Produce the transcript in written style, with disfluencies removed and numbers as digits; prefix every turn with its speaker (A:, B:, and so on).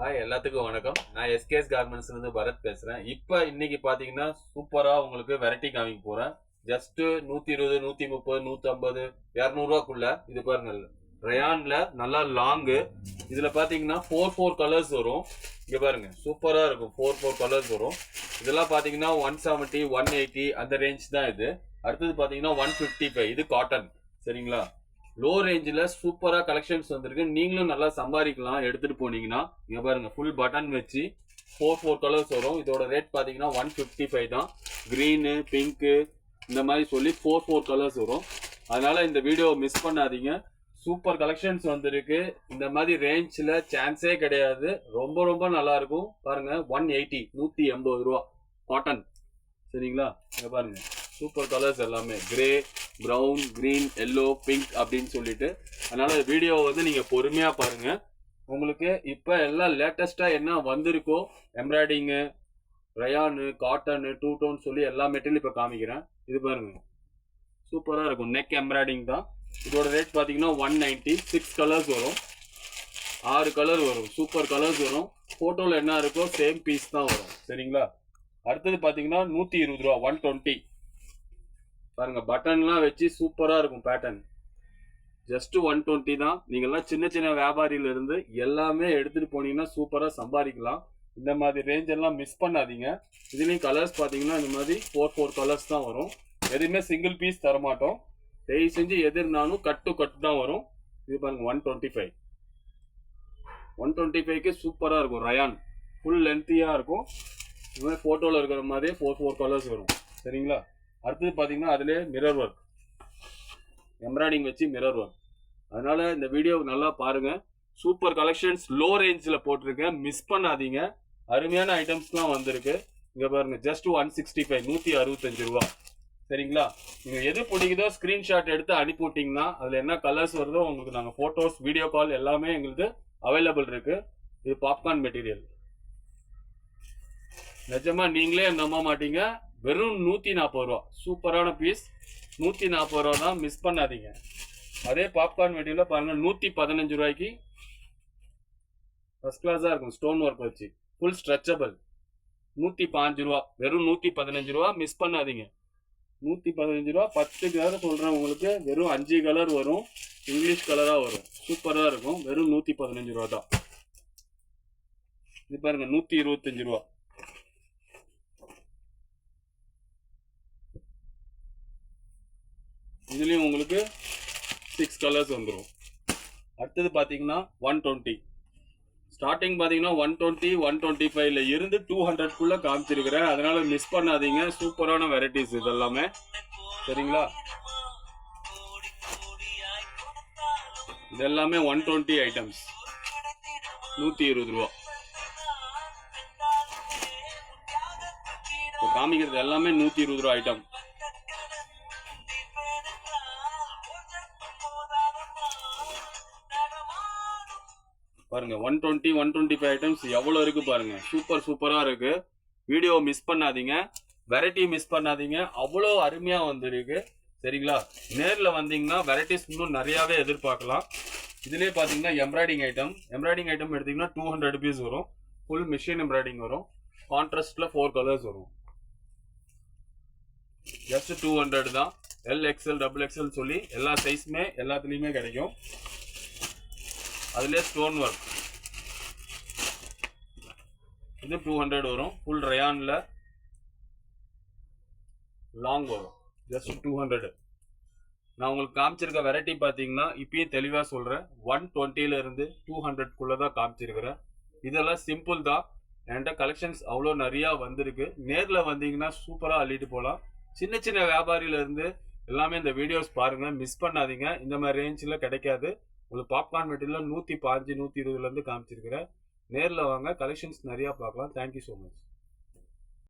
A: Hi எல்லாத்துக்கும் வணக்கம். நான் எஸ்கேஎஸ் கார்மெண்ட்ஸ்ல இருந்து பரத் பேசுறேன். இன்னைக்கு பாத்தீங்கன்னா சூப்பரா உங்களுக்கு வெரைட்டி காமிக்க போறேன். ஜஸ்ட் 120, 130, 150, 200 ரூபாக்குள்ள. இது பாருங்க, ரயான்ல நல்லா லாங்கு. இதுல பாத்தீங்கன்னா 4 கலர்ஸ் வரும். இங்க பாருங்க, சூப்பரா இருக்கும். 4 கலர்ஸ் வரும். இதெல்லாம் பாத்தீங்கன்னா 170, 180 அந்த ரேஞ்ச் தான் இது. அடுத்தது பாத்தீங்கன்னா 155. இது காட்டன். சரிங்களா? லோ ரேஞ்சில் சூப்பரா கலெக்ஷன்ஸ் வந்திருக்கு. நீங்களும் நல்லா சம்பாதிக்கலாம் எடுத்துட்டு போனீங்கன்னா. இங்க பாருங்க, ஃபுல் பட்டன் வச்சு 4 கலர்ஸ் வரும். இதோட ரேட் பாத்தீங்கன்னா 155 தான். கிரீனு, பிங்க்கு இந்த மாதிரி சொல்லி 4 கலர்ஸ் வரும். அதனால இந்த வீடியோவை மிஸ் பண்ணாதீங்க. சூப்பர் கலெக்ஷன்ஸ் வந்திருக்கு. இந்த மாதிரி ரேஞ்சில் சான்ஸே கிடையாது. ரொம்ப ரொம்ப நல்லா இருக்கும். பாருங்க, 180, 180 ரூபா காட்டன். சரிங்களா? இங்க பாருங்க, சூப்பர் கலர்ஸ் எல்லாமே grey, brown, green, yellow, pink அப்படின்னு சொல்லிட்டு. அதனால வீடியோவை வந்து நீங்க பொறுமையா பாருங்க. உங்களுக்கு இப்ப எல்லாம் லேட்டஸ்டா என்ன வந்திருக்கோ, embroidering, rayon, cotton, two tone சொல்லி எல்லா மெட்டீரியல் இப்ப காமிக்கிறேன். இது பாருங்க, சூப்பரா இருக்கும். நெக் எம்ப்ராய்டிங் தான். இதோட ரேட் பாத்தீங்கன்னா 190. 6 கலர்ஸ் வரும். 6 கலர் வரும். சூப்பர் கலர்ஸ் வரும். போட்டோல என்ன இருக்கோ சேம் பீஸ் தான் வரும். சரிங்களா? அடுத்தது பாத்தீங்கன்னா 120 ரூபா, 120. பாருங்க, பட்டன்லாம் வச்சு சூப்பரா இருக்கும் பேட்டர்ன். ஜஸ்ட் 120 தான். நீங்கெல்லாம் சின்ன சின்ன வியாபாரியில இருந்து எல்லாமே எடுத்துட்டு போனீங்கன்னா சூப்பரா சம்பாதிக்கலாம். இந்த மாதிரி ரேஞ்ச் எல்லாம் மிஸ் பண்ணாதீங்க. இதுலயும் கலர்ஸ் பாத்தீங்கன்னா இந்த மாதிரி 4 கலர்ஸ் தான் வரும். எதுவுமே சிங்கிள் பீஸ் தரமாட்டோம். தயவு செஞ்சு எதிர்னாலும் கட்டு தான் வரும். இது பாருங்க, 125. 125க்கு சூப்பரா இருக்கும். ரயான் ஃபுல் லென்த்தியா இருக்கும். இந்த மாதிரி போட்டோல இருக்கிற மாதிரி 4 கலர்ஸ் வரும். சரிங்களா? அடுத்தது பாத்தீங்கன்னா அதுல மிரர் ஒர்க், எம்ப்ராய்டிங் வச்சு மிரர் ஒர்க். அதனால இந்த வீடியோ நல்லா பாருங்க. சூப்பர் கலெக்ஷன்ஸ் லோ ரேஞ்சில் போட்டிருக்கேன், மிஸ் பண்ணாதீங்க. அருமையான ஐட்டம்ஸ்லாம் வந்திருக்கு. இங்க பாருங்க, ஜஸ்ட் 165, 165 ரூபா. சரிங்களா? நீங்க எது பிடிக்குதோ ஸ்கிரீன்ஷாட் எடுத்து அனுப்பி விட்டீங்கன்னா அதுல என்ன கலர்ஸ் வருதோ உங்களுக்கு நாங்க போட்டோஸ், வீடியோ கால் எல்லாமே எங்களுக்கு அவைலபிள் இருக்கு. இது பாப்கார்ன் மெட்டீரியல். நிஜமா நீங்களே நம்ப மாட்டீங்க. வெறும் 140 ரூபா. சூப்பரான பீஸ். 140 ரூபா தான், மிஸ் பண்ணாதீங்க. அதே பாப்கார்ன் மெட்டீரியல் பாருங்க, 115 ரூபாய்க்கு ஃபர்ஸ்ட் கிளாஸா இருக்கும். ஸ்டோன் ஒர்க் வச்சு ஃபுல் ஸ்ட்ரெச்சபிள். 105 ரூபா. வெறும் 115 ரூபா, மிஸ் பண்ணாதீங்க. 115 ரூபா. 10 கலர் சொல்றேன் உங்களுக்கு. வெறும் 5 கலர் வரும். இங்கிலீஷ் கலரா வரும். சூப்பரா இருக்கும். வெறும் 115 ரூபா தான். இது பாருங்க, 125 ரூபா. இதுலயும் உங்களுக்கு 6 கலர்ஸ் வந்துடும். அடுத்தது பாத்தீங்கன்னா 120. ஸ்டார்டிங் பாத்தீங்கன்னா 120, 125ல இருந்து 200 காமிச்சிருக்கிறேன். அதனால மிஸ் பண்ணாதீங்க. சூப்பரான வெரைட்டிஸ் இதெல்லாமே. சரிங்களா? இதெல்லாமே 120 ஐட்டம்ஸ். 120 ரூபா. காமிக்கிறது எல்லாமே 120 ரூபா ஐட்டம். பாருங்க, 120, 125 ஐட்டம்ஸ் எவ்வளவு இருக்கு பாருங்க. சூப்பரா இருக்கு. வீடியோ மிஸ் பண்ணாதீங்க. வெரைட்டி மிஸ் பண்ணாதீங்க. அவ்வளோ அருமையா வந்திருக்கு. சரிங்களா? நேர்ல வந்தீங்கன்னா வெரைட்டிஸ் இன்னும் நிறையவே எதிர்பார்க்கலாம். இதுலயே பாத்தீங்கன்னா எம்ப்ராய்டிங் ஐட்டம் எடுத்தீங்கன்னா 200 rupees வரும். ஃபுல் மிஷின் எம்ப்ராய்டிங் வரும். கான்ட்ராஸ்ட்ல 4 கலர்ஸ் வரும். ஜஸ்ட் 200 தான். LXL, XXL சொல்லி எல்லா சைஸ்மே எல்லாத்துலயுமே கிடைக்கும். அதுல ஸ்டோன் ஒர்க். இது 200 வரும். ஃபுல் ரயான்ல லாங் வரும். ஜஸ்ட் 200. நான் உங்களுக்கு காமிச்சிருக்க வெரைட்டி பாத்தீங்கன்னா இப்பயும் தெளிவா சொல்றேன். 120ல இருந்து 200 தான் காமிச்சிருக்கிறேன். இதெல்லாம் சிம்பிள் தான். என்கிட்ட கலெக்ஷன்ஸ் அவ்வளோ நிறைய வந்திருக்கு. நேர்ல வந்தீங்கன்னா சூப்பரா அள்ளிட்டு போகலாம். சின்ன சின்ன வியாபாரியில இருந்து எல்லாமே இந்த வீடியோஸ் பாருங்க, மிஸ் பண்ணாதீங்க. இந்த மாதிரி ரேஞ்சில் கிடைக்காது. உங்களுக்கு பாப்கார்ன் மெட்டீரியல் 115, 120ல இருந்து காமிச்சிருக்கிறேன். நேரில் வாங்க, கலெக்ஷன்ஸ் நிறைய பார்க்கலாம். Thank you so much.